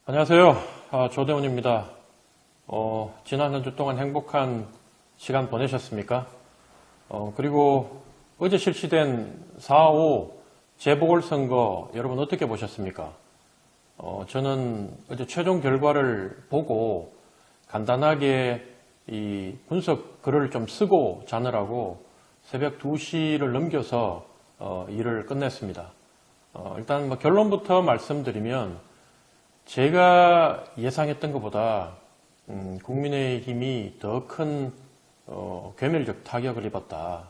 안녕하세요. 조대훈입니다. 지난 한 주 동안 행복한 시간 보내셨습니까? 그리고 어제 실시된 4.5 재보궐선거 여러분 어떻게 보셨습니까? 저는 어제 최종 결과를 보고 간단하게 이 분석 글을 좀 쓰고 자느라고 새벽 2시를 넘겨서 일을 끝냈습니다. 일단 결론부터 말씀드리면 제가 예상했던 것보다 국민의힘이 더 큰 괴멸적 타격을 입었다.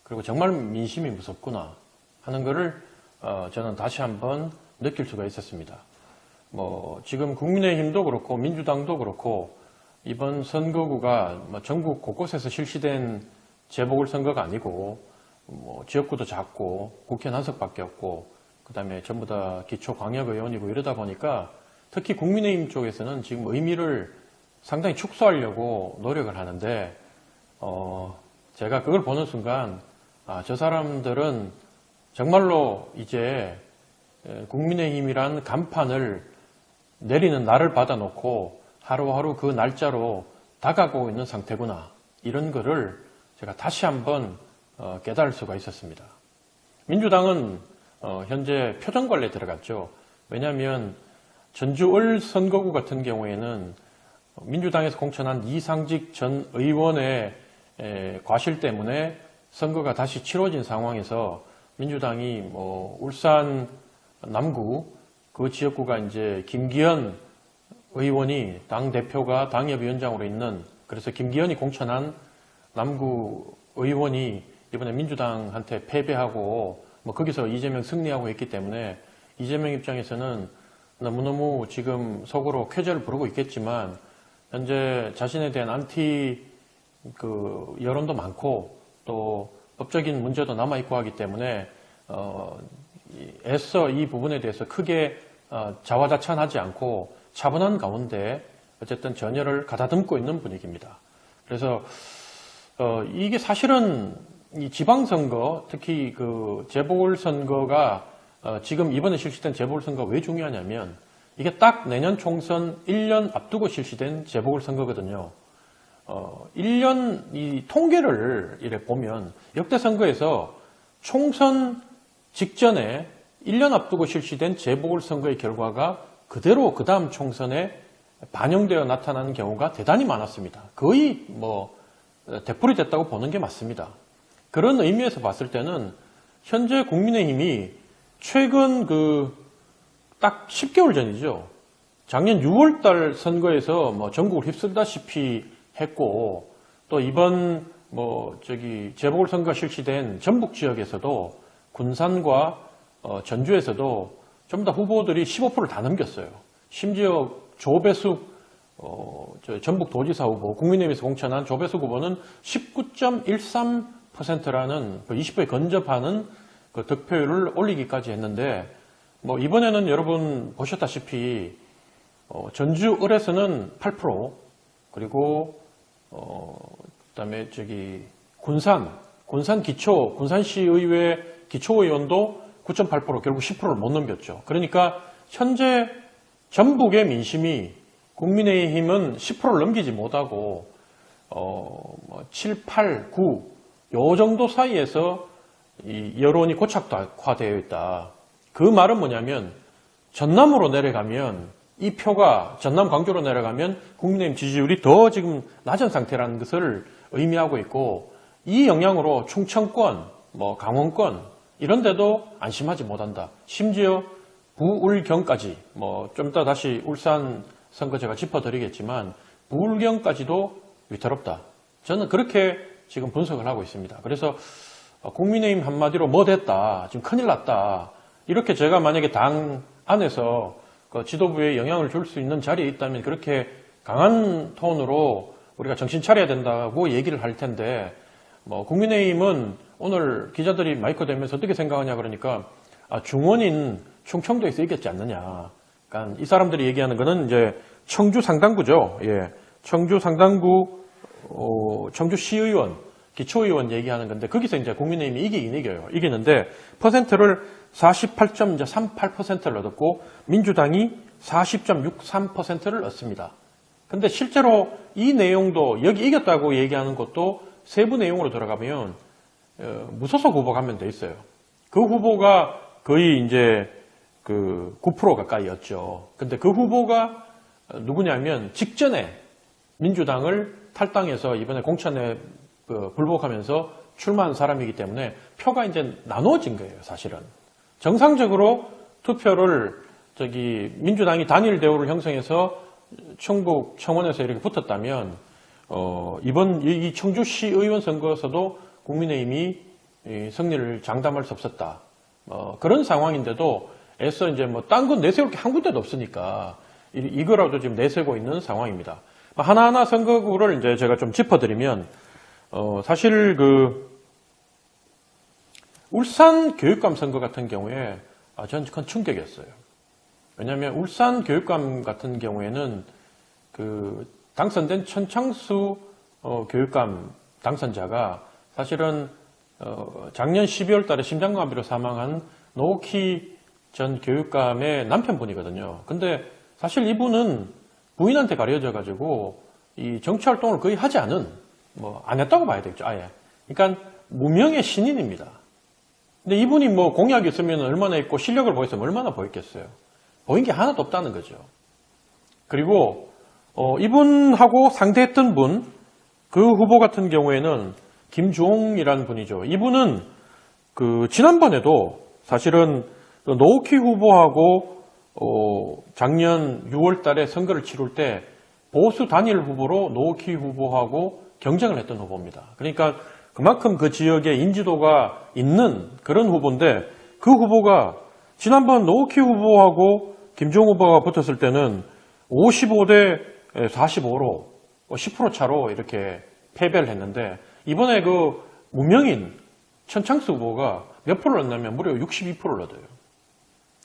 그리고 정말 민심이 무섭구나 하는 것을 저는 다시 한번 느낄 수가 있었습니다. 지금 국민의힘도 그렇고 민주당도 그렇고 이번 선거구가 전국 곳곳에서 실시된 재보궐선거가 아니고 지역구도 작고 국회의원 한 석밖에 없고 그 다음에 전부 다 기초광역의원이고 이러다 보니까 특히 국민의힘 쪽에서는 지금 의미를 상당히 축소하려고 노력을 하는데 제가 그걸 보는 순간 저 사람들은 정말로 이제 국민의힘이란 간판을 내리는 날을 받아놓고 하루하루 그 날짜로 다가가고 있는 상태구나 이런 거를 제가 다시 한번 깨달을 수가 있었습니다. 민주당은 현재 표정관리에 들어갔죠. 왜냐하면 전주을 선거구 같은 경우에는 민주당에서 공천한 이상직 전 의원의 과실 때문에 선거가 다시 치러진 상황에서 민주당이 울산 남구 그 지역구가 이제 김기현 의원이 당 대표가 당협위원장으로 있는 그래서 김기현이 공천한 남구 의원이 이번에 민주당한테 패배하고 거기서 이재명 승리하고 했기 때문에 이재명 입장에서는 너무너무 지금 속으로 쾌재를 부르고 있겠지만 현재 자신에 대한 안티 여론도 많고 또 법적인 문제도 남아있고 하기 때문에 애써 이 부분에 대해서 크게 자화자찬하지 않고 차분한 가운데 어쨌든 전열을 가다듬고 있는 분위기입니다. 그래서 이게 사실은 이 지방선거 특히 그 재보궐선거가 지금 이번에 실시된 재보궐선거가 왜 중요하냐면 이게 딱 내년 총선 1년 앞두고 실시된 재보궐선거거든요. 1년 이 통계를 이렇게 보면 역대 선거에서 총선 직전에 1년 앞두고 실시된 재보궐선거의 결과가 그대로 그 다음 총선에 반영되어 나타나는 경우가 대단히 많았습니다. 거의 되풀이 됐다고 보는 게 맞습니다. 그런 의미에서 봤을 때는 현재 국민의힘이 최근 딱 10개월 전이죠. 작년 6월달 선거에서 전국을 휩쓸다시피 했고 또 이번 재보궐선거가 실시된 전북 지역에서도 군산과 전주에서도 전부 다 후보들이 15%를 다 넘겼어요. 심지어 조배숙 전북도지사 후보 국민의힘에서 공천한 조배숙 후보는 19.13%라는 20%에 근접하는 그 득표율을 올리기까지 했는데 이번에는 여러분 보셨다시피 전주을에서는 8% 그리고 그다음에 군산시의회 기초의원도 9.8% 결국 10%를 못 넘겼죠. 그러니까 현재 전북의 민심이 국민의힘은 10%를 넘기지 못하고 7, 8, 9 요 정도 사이에서 이 여론이 고착화되어 있다. 그 말은 뭐냐면 전남으로 내려가면 이 표가 전남 광주로 내려가면 국민의힘 지지율이 더 지금 낮은 상태라는 것을 의미하고 있고 이 영향으로 충청권, 강원권 이런 데도 안심하지 못한다. 심지어 부울경까지 좀 이따 다시 울산 선거 제가 짚어드리겠지만 부울경까지도 위태롭다. 저는 그렇게 지금 분석을 하고 있습니다. 그래서 국민의힘 한마디로 됐다. 지금 큰일 났다. 이렇게 제가 만약에 당 안에서 지도부에 영향을 줄 수 있는 자리에 있다면 그렇게 강한 톤으로 우리가 정신 차려야 된다고 얘기를 할 텐데 국민의힘은 오늘 기자들이 마이크 대면서 어떻게 생각하냐 그러니까 중원인 충청도에서 이겼지 않느냐. 그러니까 이 사람들이 얘기하는 거는 이제 청주 상당구죠. 예. 청주 상당구 청주시의원 기초의원 얘기하는 건데 거기서 이제 국민의힘이 이기긴 이겨요. 이기는데 퍼센트를 48.38%를 얻었고 민주당이 40.63%를 얻습니다. 근데 실제로 이 내용도 여기 이겼다고 얘기하는 것도 세부 내용으로 들어가면 무소속 후보가 한 명 더 있어요. 그 후보가 거의 이제 그 9% 가까이였죠. 근데 그 후보가 누구냐면 직전에 민주당을 탈당해서 이번에 공천에 불복하면서 출마한 사람이기 때문에 표가 이제 나눠진 거예요, 사실은. 정상적으로 투표를 민주당이 단일 대우를 형성해서 충북 청원에서 이렇게 붙었다면 이번 이 청주시 의원 선거에서도 국민의힘이 승리를 장담할 수 없었다. 그런 상황인데도 애써 이제 뭐 딴 건 내세울 게 한 군데도 없으니까 이거라도 지금 내세우고 있는 상황입니다. 하나하나 선거구를 이제 제가 좀 짚어드리면 사실 울산 교육감 선거 같은 경우에 저는 큰 충격이었어요. 왜냐하면 울산 교육감 같은 경우에는 당선된 천창수 교육감 당선자가 사실은 작년 12월 달에 심장마비로 사망한 노키 전 교육감의 남편분이거든요. 근데 사실 이분은 부인한테 가려져 가지고 이 정치 활동을 거의 하지 않은 안 했다고 봐야 되겠죠, 아예. 그러니까 무명의 신인입니다. 근데 이분이 공약이 있으면 얼마나 있고 실력을 보였으면 얼마나 보였겠어요. 보인 게 하나도 없다는 거죠. 그리고 이분하고 상대했던 분, 그 후보 같은 경우에는 김주홍이라는 분이죠. 이분은 지난번에도 사실은 노키 후보하고 작년 6월 달에 선거를 치룰 때 보수 단일 후보로 노키 후보하고 경쟁을 했던 후보입니다. 그러니까 그만큼 그 지역에 인지도가 있는 그런 후보인데 그 후보가 지난번 노키 후보하고 김주홍 후보가 붙었을 때는 55대 45로 10% 차로 이렇게 패배를 했는데 이번에 무명인 천창수 후보가 몇 프로를 얻냐면 무려 62%를 얻어요.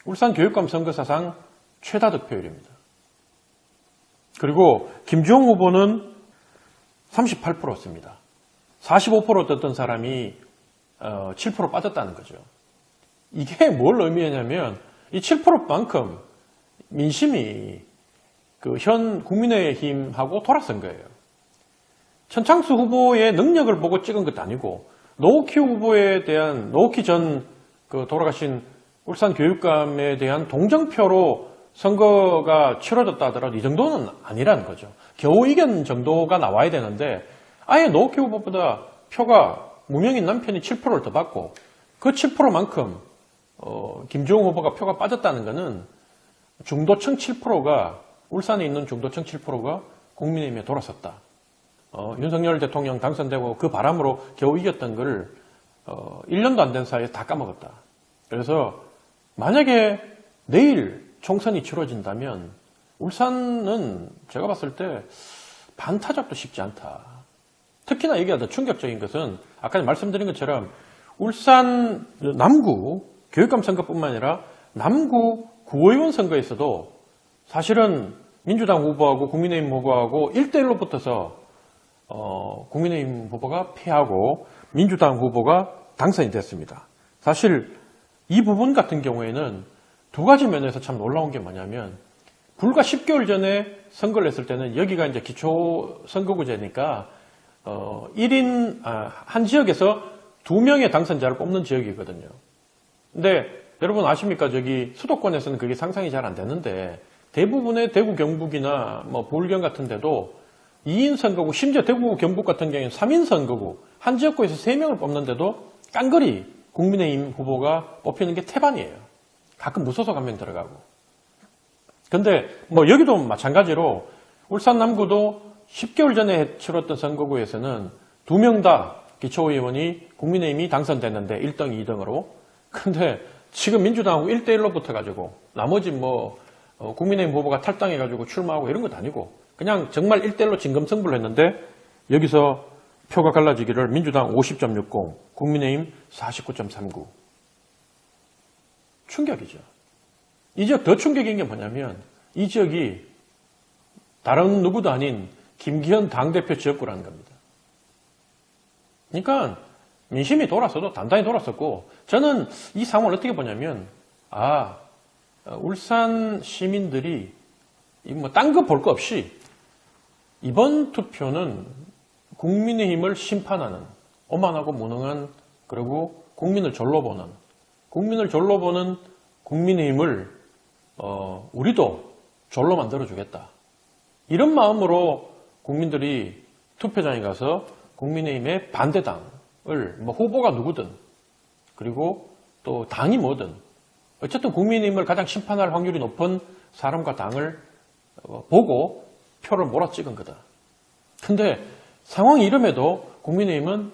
울산 교육감 선거 사상 최다 득표율입니다. 그리고 김주홍 후보는 38%였습니다. 45% 떴던 사람이 7% 빠졌다는 거죠. 이게 뭘 의미하냐면 이 7%만큼 민심이 현 국민의힘하고 돌아선 거예요. 천창수 후보의 능력을 보고 찍은 것도 아니고 노키 후보에 대한 노키 전 돌아가신 울산 교육감에 대한 동정표로 선거가 치러졌다 하더라도 이 정도는 아니라는 거죠. 겨우 이긴 정도가 나와야 되는데 아예 노키 후보보다 표가 무명인 남편이 7%를 더 받고 그 7%만큼 김주홍 후보가 표가 빠졌다는 것은 중도층 7%가 울산에 있는 중도층 7%가 국민의힘에 돌아섰다. 윤석열 대통령 당선되고 그 바람으로 겨우 이겼던 걸 1년도 안 된 사이에 다 까먹었다. 그래서 만약에 내일 총선이 치러진다면 울산은 제가 봤을 때 반타작도 쉽지 않다. 특히나 이게 더 충격적인 것은 아까 말씀드린 것처럼 울산 남구 교육감 선거뿐만 아니라 남구 구의원 선거에서도 사실은 민주당 후보하고 국민의힘 후보하고 1대1로 붙어서 국민의힘 후보가 패하고 민주당 후보가 당선이 됐습니다. 사실 이 부분 같은 경우에는 두 가지 면에서 참 놀라운 게 뭐냐면 불과 10개월 전에 선거를 했을 때는 여기가 이제 기초 선거구제니까 1인 한 지역에서 2명의 당선자를 뽑는 지역이거든요. 근데 여러분 아십니까? 수도권에서는 그게 상상이 잘 안 되는데 대부분의 대구 경북이나 부울경 같은 데도 2인 선거구, 심지어 대구 경북 같은 경우에는 3인 선거구, 한 지역구에서 3명을 뽑는데도 깡그리 국민의힘 후보가 뽑히는 게 태반이에요. 가끔 무소속 한 명 들어가고. 근데 여기도 마찬가지로 울산 남구도 10개월 전에 치렀던 선거구에서는 2명 다 기초의원이 국민의힘이 당선됐는데 1등, 2등으로. 근데 지금 민주당하고 1대1로 붙어가지고 나머지 국민의힘 후보가 탈당해가지고 출마하고 이런 것도 아니고 그냥 정말 1대1로 진검승부를 했는데 여기서 표가 갈라지기를 민주당 50.60, 국민의힘 49.39. 충격이죠. 이 지역 더 충격인 게 뭐냐면 이 지역이 다른 누구도 아닌 김기현 당대표 지역구라는 겁니다. 그러니까 민심이 돌았어도 단단히 돌았었고, 저는 이 상황을 어떻게 보냐면, 울산 시민들이 뭐 딴 거 볼 거 없이 이번 투표는 국민의힘을 심판하는 오만하고 무능한, 그리고 국민을 졸로 보는 국민의힘을 우리도 졸로 만들어주겠다. 이런 마음으로 국민들이 투표장에 가서 국민의힘의 반대당을 뭐 후보가 누구든, 그리고 또 당이 뭐든 어쨌든 국민의힘을 가장 심판할 확률이 높은 사람과 당을 보고 표를 몰아찍은 거다. 근데 상황이 이름에도 국민의힘은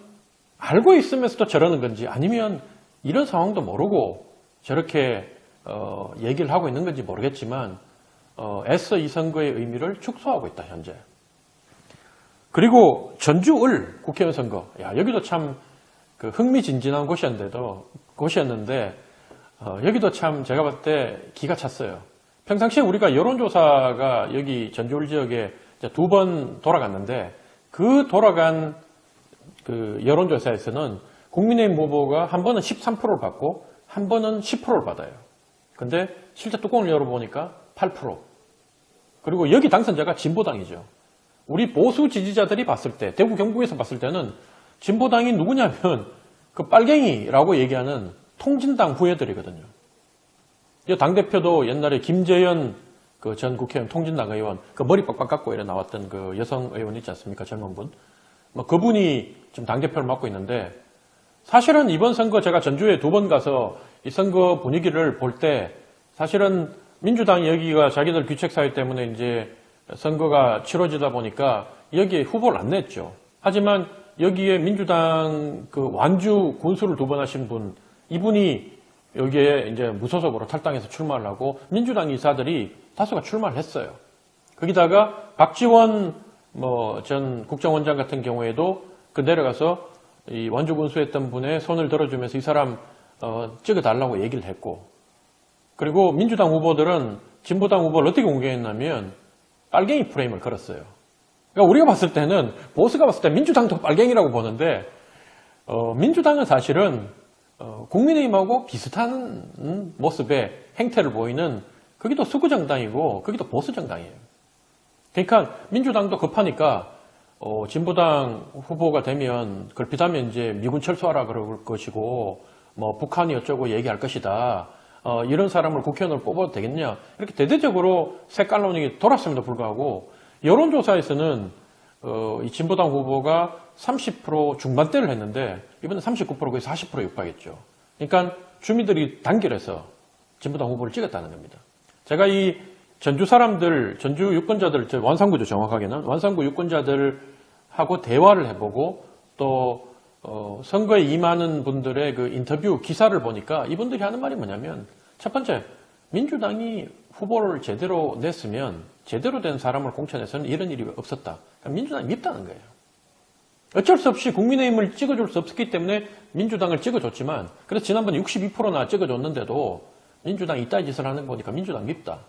알고 있으면서도 저러는 건지, 아니면 이런 상황도 모르고 저렇게 얘기를 하고 있는 건지 모르겠지만 애써 이 선거의 의미를 축소하고 있다, 현재. 그리고 전주을 국회의원 선거, 여기도 참 그 흥미진진한 곳이었는데 여기도 참 제가 봤을 때 기가 찼어요. 평상시에 우리가 여론조사가 여기 전주울 지역에 2번 돌아갔는데, 그 돌아간 그 여론조사에서는 국민의힘 후보가 한 번은 13%를 받고 한 번은 10%를 받아요. 근데 실제 뚜껑을 열어보니까 8%. 그리고 여기 당선자가 진보당이죠. 우리 보수 지지자들이 봤을 때, 대구 경북에서 봤을 때는 진보당이 누구냐면 그 빨갱이라고 얘기하는 통진당 후예들이거든요. 당대표도 옛날에 김재현 그 전 국회의원, 통진당 의원, 그 머리 빡빡 깎고 이래 나왔던 그 여성 의원 있지 않습니까? 젊은 분. 뭐 그분이 지금 당대표를 맡고 있는데, 사실은 이번 선거 제가 전주에 2번 가서 이 선거 분위기를 볼 때, 사실은 민주당이 여기가 자기들 귀책사유 때문에 이제 선거가 치러지다 보니까 여기에 후보를 안 냈죠. 하지만 여기에 민주당 그 완주 군수를 2번 하신 분, 이분이 여기에 이제 무소속으로 탈당해서 출마를 하고 민주당 이사들이 다수가 출마를 했어요. 거기다가 박지원 전 국정원장 같은 경우에도 그 내려가서 이 완주 군수했던 분의 손을 들어주면서 이 사람 찍어달라고 얘기를 했고, 그리고 민주당 후보들은 진보당 후보를 어떻게 공격했냐면 빨갱이 프레임을 걸었어요. 그러니까 우리가 봤을 때는, 보수가 봤을 때 민주당도 빨갱이라고 보는데, 민주당은 사실은 국민의힘하고 비슷한 모습의 행태를 보이는, 거기도 수구정당이고 거기도 보수정당이에요. 그러니까 민주당도 급하니까 진보당 후보가 되면 그걸 비타면 이제 미군 철수하라 그럴 것이고, 뭐 북한이 어쩌고 얘기할 것이다. 이런 사람을 국회의원으로 뽑아도 되겠냐, 이렇게 대대적으로 색깔론이 돌았음에도 불구하고 여론조사에서는 이 진보당 후보가 30% 중반대를 했는데 이번에 39% 거의 40% 육박했죠. 그러니까 주민들이 단결해서 진보당 후보를 찍었다는 겁니다. 제가 이 전주 사람들, 전주 유권자들, 완산구죠, 정확하게는 완산구 유권자들하고 대화를 해보고 또 선거에 임하는 분들의 그 인터뷰 기사를 보니까 이분들이 하는 말이 뭐냐면, 첫 번째, 민주당이 후보를 제대로 냈으면 제대로 된 사람을 공천해서는 이런 일이 없었다. 그러니까 민주당이 밉다는 거예요. 어쩔 수 없이 국민의힘을 찍어줄 수 없었기 때문에 민주당을 찍어줬지만, 그래서 지난번에 62%나 찍어줬는데도 민주당이 이따위 짓을 하는 거 보니까 민주당 밉다.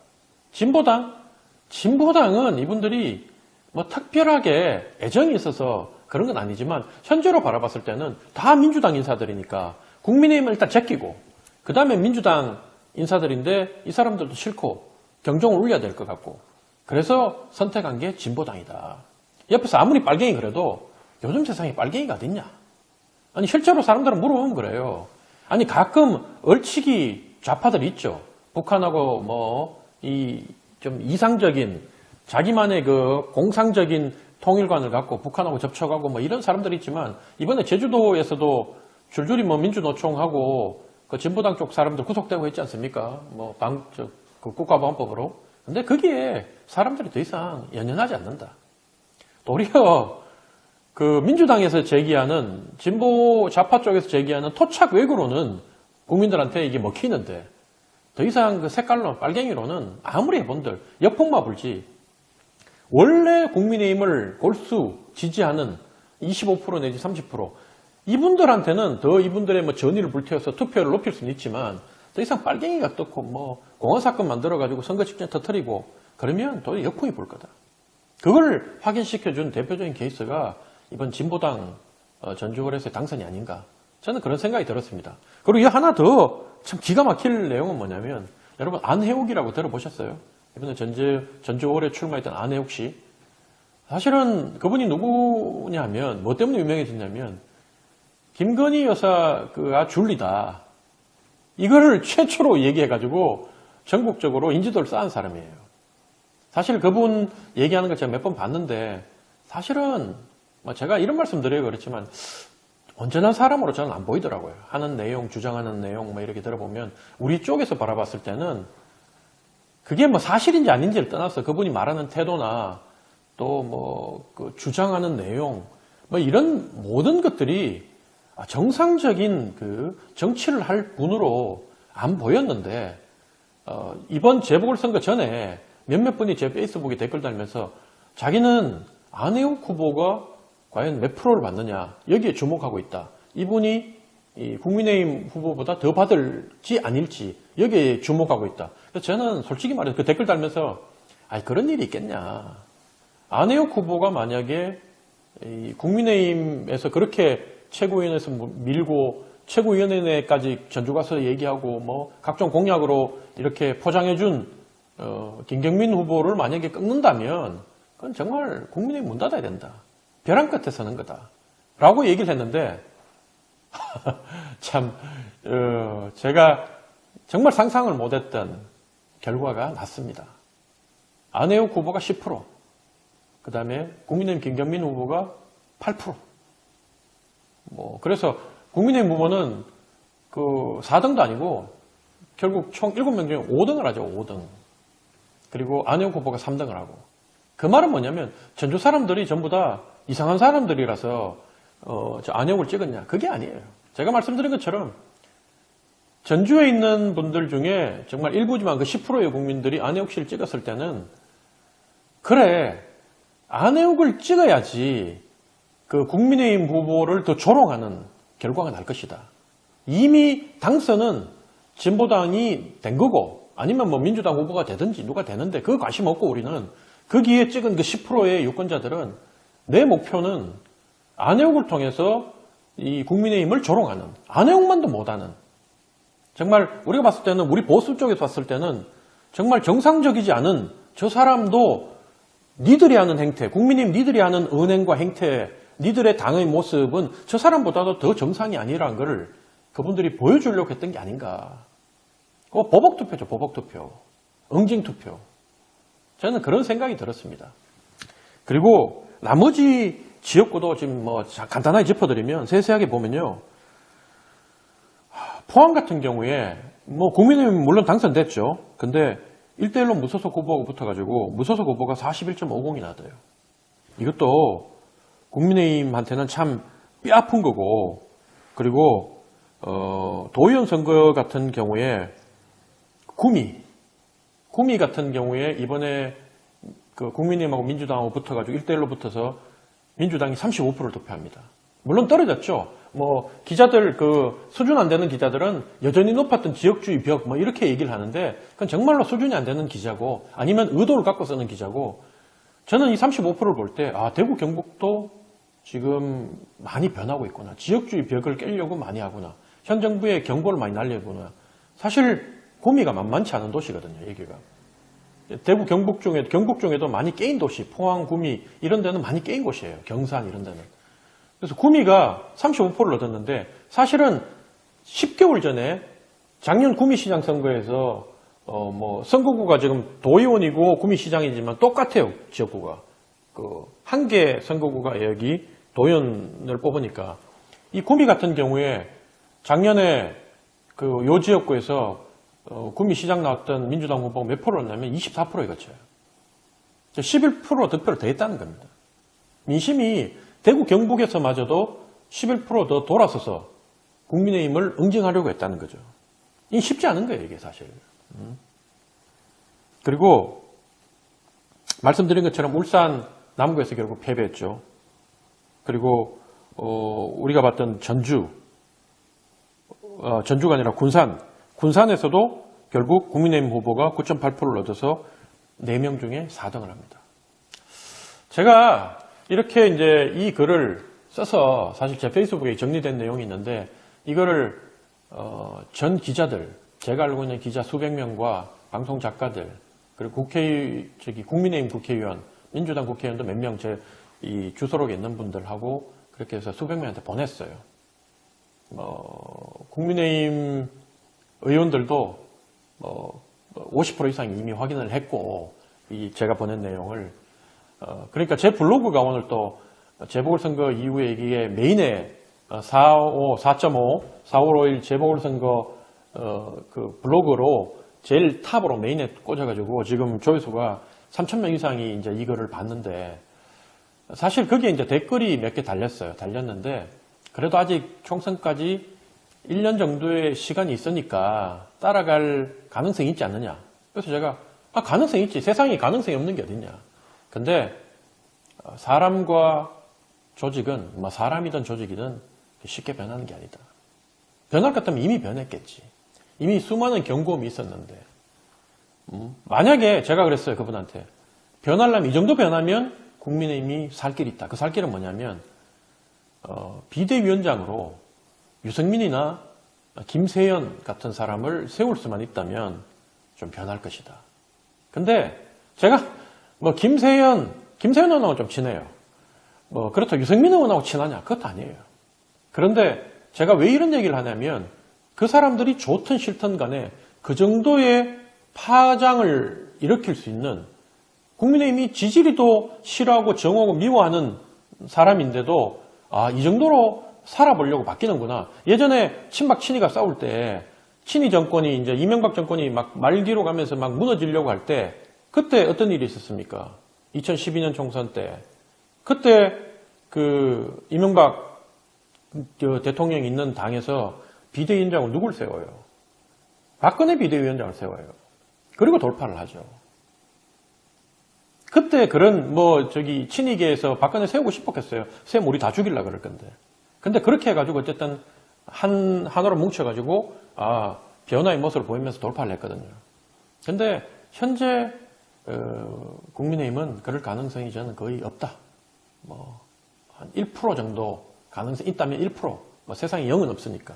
진보당은 이분들이 뭐 특별하게 애정이 있어서 그런 건 아니지만 현재로 바라봤을 때는 다 민주당 인사들이니까 국민의힘을 일단 제끼고 그 다음에 민주당 인사들인데 이 사람들도 싫고 경종을 울려야 될 것 같고, 그래서 선택한 게 진보당이다. 옆에서 아무리 빨갱이 그래도 요즘 세상에 빨갱이가 어딨냐? 아니 실제로 사람들은 물어보면 그래요. 아니 가끔 얼치기 좌파들이 있죠. 북한하고 뭐 좀 이상적인 자기만의 그 공상적인 통일관을 갖고 북한하고 접촉하고 뭐 이런 사람들이 있지만, 이번에 제주도에서도 줄줄이 뭐 민주노총하고 그 진보당 쪽 사람들 구속되고 있지 않습니까? 뭐 그 국가보안법으로. 근데 거기에 사람들이 더 이상 연연하지 않는다. 도리어 그 민주당에서 제기하는, 진보 좌파 쪽에서 제기하는 토착 외교로는 국민들한테 이게 먹히는데, 더 이상 그 색깔론, 빨갱이로는 아무리 해본들 역풍마 불지. 원래 국민의힘을 골수 지지하는 25% 내지 30%, 이분들한테는 더 이분들의 뭐 전의를 불태워서 투표를 높일 수는 있지만, 더 이상 빨갱이가 떴고 뭐 공화사건 만들어가지고 선거 직전에 터뜨리고 그러면 도저히 역풍이 불 거다. 그걸 확인시켜준 대표적인 케이스가 이번 진보당 전주을에서의 당선이 아닌가. 저는 그런 생각이 들었습니다. 그리고 이 하나 더 참 기가 막힐 내용은 뭐냐면, 여러분 안혜욱이라고 들어보셨어요? 이번에 전주 5월에 출마했던 안혜욱 씨. 사실은 그분이 누구냐면, 뭐 때문에 유명해졌냐면, 김건희 여사 줄리다. 이거를 최초로 얘기해가지고 전국적으로 인지도를 쌓은 사람이에요. 사실 그분 얘기하는 걸 제가 몇 번 봤는데, 사실은 제가 이런 말씀 드려요. 그렇지만 온전한 사람으로 저는 안 보이더라고요. 하는 내용, 주장하는 내용 이렇게 들어보면 우리 쪽에서 바라봤을 때는 그게 사실인지 아닌지를 떠나서 그분이 말하는 태도나 또 주장하는 내용 이런 모든 것들이 정상적인 정치를 할 분으로 안 보였는데, 이번 재보궐선거 전에 몇몇 분이 제 페이스북에 댓글 달면서 자기는 안혜욱 후보가 과연 몇 프로를 받느냐 여기에 주목하고 있다. 이분이 국민의힘 후보보다 더 받을지 아닐지 여기에 주목하고 있다. 그래서 저는 솔직히 말해서 그 댓글 달면서 그런 일이 있겠냐. 안혜욱 후보가 만약에 국민의힘에서 그렇게 최고위원회에서 밀고 최고위원회까지 전주 가서 얘기하고 각종 공약으로 이렇게 포장해준 김경민 후보를 만약에 끊는다면 그건 정말 국민의힘 문 닫아야 된다. 벼랑 끝에 서는 거다. 라고 얘기를 했는데 참 제가 정말 상상을 못했던 결과가 났습니다. 안혜욱 후보가 10%, 그 다음에 국민의힘 김경민 후보가 8%. 그래서 국민의힘 후보는 4등도 아니고 결국 총 7명 중에 5등을 하죠. 5등. 그리고 안혜욱 후보가 3등을 하고. 그 말은 뭐냐면 전주 사람들이 전부 다 이상한 사람들이라서 안혜욱을 찍었냐. 그게 아니에요. 제가 말씀드린 것처럼 전주에 있는 분들 중에 정말 일부지만 10%의 국민들이 안혜욱 씨를 찍었을 때는 그래, 안혜욱을 찍어야지 국민의힘 후보를 더 조롱하는 결과가 날 것이다. 이미 당선은 진보당이 된 거고 아니면 민주당 후보가 되든지 누가 되는데 그거 관심 없고 우리는 거기에 찍은 10%의 유권자들은 내 목표는 안혜욱을 통해서 이 국민의힘을 조롱하는, 안혜욱만도 못하는, 정말 우리가 봤을 때는, 우리 보수 쪽에서 봤을 때는 정말 정상적이지 않은 저 사람도 니들이 하는 행태, 국민의힘 니들이 하는 은행과 행태, 니들의 당의 모습은 저 사람보다도 더 정상이 아니라는 것을 그분들이 보여주려고 했던 게 아닌가. 보복투표죠, 보복투표. 응징투표. 저는 그런 생각이 들었습니다. 그리고 나머지 지역구도 지금 간단하게 짚어드리면 세세하게 보면요. 포항 같은 경우에 국민의힘 물론 당선됐죠. 근데 1대1로 무소속 후보가 붙어가지고 무소속 후보가 41.50이 나더요. 이것도 국민의힘한테는 참 뼈아픈 거고, 그리고 도의원 선거 같은 경우에 구미 같은 경우에 이번에 국민의힘하고 민주당하고 붙어가지고 1대1로 붙어서 민주당이 35%를 득표합니다. 물론 떨어졌죠. 기자들, 수준 안 되는 기자들은 여전히 높았던 지역주의 벽, 이렇게 얘기를 하는데, 그건 정말로 수준이 안 되는 기자고, 아니면 의도를 갖고 쓰는 기자고, 저는 이 35%를 볼 때, 대구, 경북도 지금 많이 변하고 있구나. 지역주의 벽을 깨려고 많이 하구나. 현 정부의 경고를 많이 날리구나. 사실, 구미가 만만치 않은 도시거든요, 여기가. 대구, 경북 중에도 많이 깨인 도시, 포항, 구미, 이런 데는 많이 깨인 곳이에요. 경산, 이런 데는. 그래서 구미가 35%를 얻었는데, 사실은 10개월 전에 작년 구미시장 선거에서, 선거구가 지금 도의원이고 구미시장이지만 똑같아요, 지역구가. 한 개 선거구가 여기 도의원을 뽑으니까. 이 구미 같은 경우에 작년에 요 지역구에서 구미시장 나왔던 민주당 후보가 몇 프로를 넣냐면 24%에 거쳐요. 11% 득표를 더 했다는 겁니다. 민심이 대구 경북에서마저도 11% 더 돌아서서 국민의힘을 응징하려고 했다는 거죠. 이게 쉽지 않은 거예요, 이게 사실. 그리고 말씀드린 것처럼 울산 남구에서 결국 패배했죠. 그리고 우리가 봤던 전주가 아니라 군산에서도 결국 국민의힘 후보가 9.8%를 얻어서 4명 중에 4등을 합니다. 제가 이렇게 이제 이 글을 써서 사실 제 페이스북에 정리된 내용이 있는데, 이거를 전 기자들, 제가 알고 있는 기자 수백 명과 방송 작가들, 그리고 국민의힘 국회의원, 민주당 국회의원도 몇 명 이 주소록에 있는 분들하고 그렇게 해서 수백 명한테 보냈어요. 국민의힘 의원들도 50% 이상 이미 확인을 했고, 제가 보낸 내용을. 그러니까 제 블로그가 오늘 또 재보궐선거 이후에 이게 메인에 4.5, 4월 5일 재보궐선거 그 블로그로 제일 탑으로 메인에 꽂아가지고 지금 조회수가 3,000명 이상이 이제 이거를 봤는데, 사실 거기에 이제 댓글이 몇 개 달렸는데, 그래도 아직 총선까지 1년 정도의 시간이 있으니까 따라갈 가능성이 있지 않느냐. 그래서 제가, 가능성이 있지. 세상에 가능성이 없는 게 어딨냐. 근데, 사람과 조직은, 사람이든 조직이든 쉽게 변하는 게 아니다. 변할 것 같으면 이미 변했겠지. 이미 수많은 경고음이 있었는데, 만약에 제가 그랬어요, 그분한테. 변하려면, 이 정도 변하면 국민의힘이 살 길이 있다. 그 살 길은 뭐냐면, 비대위원장으로 유승민이나 김세연 같은 사람을 세울 수만 있다면 좀 변할 것이다. 근데 제가 김세연 의원하고 좀 친해요. 그렇다고 유승민 의원하고 친하냐? 그것도 아니에요. 그런데 제가 왜 이런 얘기를 하냐면, 그 사람들이 좋든 싫든 간에 그 정도의 파장을 일으킬 수 있는, 국민의힘이 지지리도 싫어하고 정하고 미워하는 사람인데도 이 정도로 살아보려고 바뀌는구나. 예전에 친박 친이가 싸울 때 친이 정권이 이제 이명박 정권이 막 말기로 가면서 막 무너지려고 할 때 그때 어떤 일이 있었습니까? 2012년 총선 때 그때 그 이명박 대통령이 있는 당에서 비대위원장을 누굴 세워요? 박근혜 비대위원장을 세워요. 그리고 돌파를 하죠. 그때 그런 친이계에서 박근혜 세우고 싶었겠어요. 세우면 우리 다 죽이려고 그럴 건데. 근데 그렇게 해가지고 어쨌든 하나로 뭉쳐가지고 변화의 모습을 보이면서 돌파를 했거든요. 근데 현재 국민의힘은 그럴 가능성이 저는 거의 없다. 한 1% 정도 가능성이 있다면 1%. 세상에 0은 없으니까.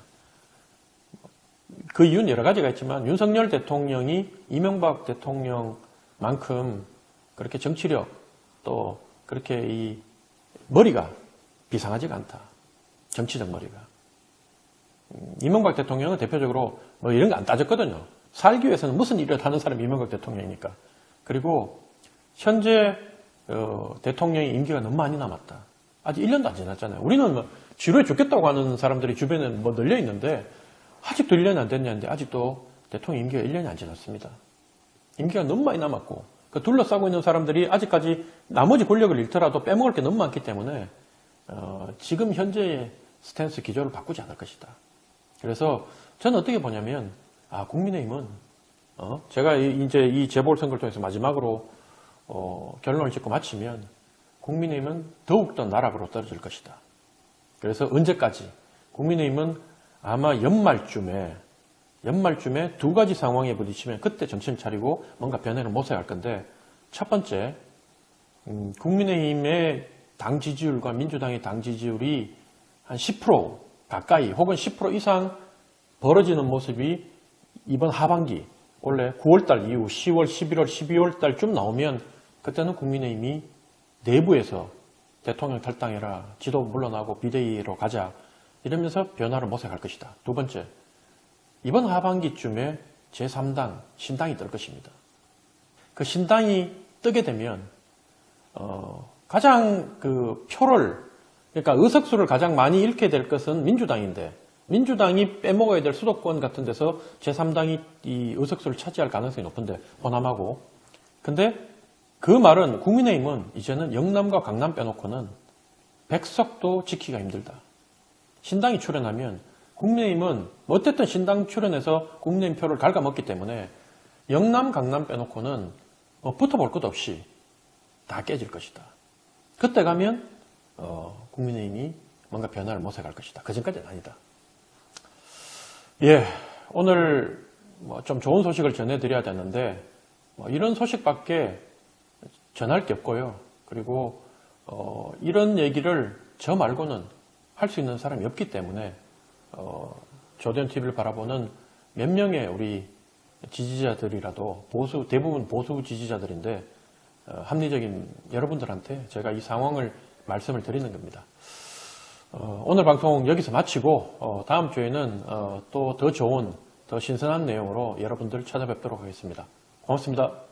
그 이유는 여러 가지가 있지만 윤석열 대통령이 이명박 대통령만큼 그렇게 정치력 또 그렇게 이 머리가 비상하지가 않다. 정치적 머리가. 이명박 대통령은 대표적으로 이런 거 안 따졌거든요. 살기 위해서는 무슨 일을 하는 사람이 이명박 대통령이니까. 그리고 현재 대통령의 임기가 너무 많이 남았다. 아직 1년도 안 지났잖아요. 우리는 지루해 죽겠다고 하는 사람들이 주변에 널려 있는데 아직도 1년이 안 됐냐는데 아직도 대통령 임기가 1년이 안 지났습니다. 임기가 너무 많이 남았고 둘러싸고 있는 사람들이 아직까지 나머지 권력을 잃더라도 빼먹을 게 너무 많기 때문에 지금 현재의 스탠스 기조를 바꾸지 않을 것이다. 그래서 저는 어떻게 보냐면 국민의힘은 제가 이제 이 재보궐선거를 통해서 마지막으로 결론을 짓고 마치면 국민의힘은 더욱더 나락으로 떨어질 것이다. 그래서 언제까지? 국민의힘은 아마 연말쯤에 두 가지 상황에 부딪히면 그때 정신 차리고 뭔가 변화를 모색할 할 건데, 첫 번째, 국민의힘의 당 지지율과 민주당의 당 지지율이 한 10% 가까이 혹은 10% 이상 벌어지는 모습이 이번 하반기, 원래 9월달 이후 10월, 11월, 12월달 쯤 나오면 그때는 국민의힘이 내부에서 대통령 탈당해라, 지도 물러나고 비대위로 가자 이러면서 변화를 모색할 것이다. 두 번째, 이번 하반기쯤에 제3당, 신당이 뜰 것입니다. 그 신당이 뜨게 되면 가장 그러니까 의석수를 가장 많이 잃게 될 것은 민주당인데, 민주당이 빼먹어야 될 수도권 같은 데서 제3당이 이 의석수를 차지할 가능성이 높은데, 호남하고. 근데 그 말은 국민의힘은 이제는 영남과 강남 빼놓고는 100석도 지키기가 힘들다. 신당이 출연하면 국민의힘은 어쨌든 신당 출연해서 국민의힘 표를 갉아먹기 때문에 영남, 강남 빼놓고는 붙어볼 것 없이 다 깨질 것이다. 그때 가면 국민의힘이 뭔가 변화를 모색할 것이다. 그전까지는 아니다. 예, 오늘 좀 좋은 소식을 전해드려야 되는데 이런 소식밖에 전할 게 없고요. 그리고 이런 얘기를 저 말고는 할 수 있는 사람이 없기 때문에 조대현 TV를 바라보는 몇 명의 우리 지지자들이라도 대부분 보수 지지자들인데 합리적인 여러분들한테 제가 이 상황을 말씀을 드리는 겁니다. 오늘 방송 여기서 마치고 다음 주에는 또 더 좋은 더 신선한 내용으로 여러분들 찾아뵙도록 하겠습니다. 고맙습니다.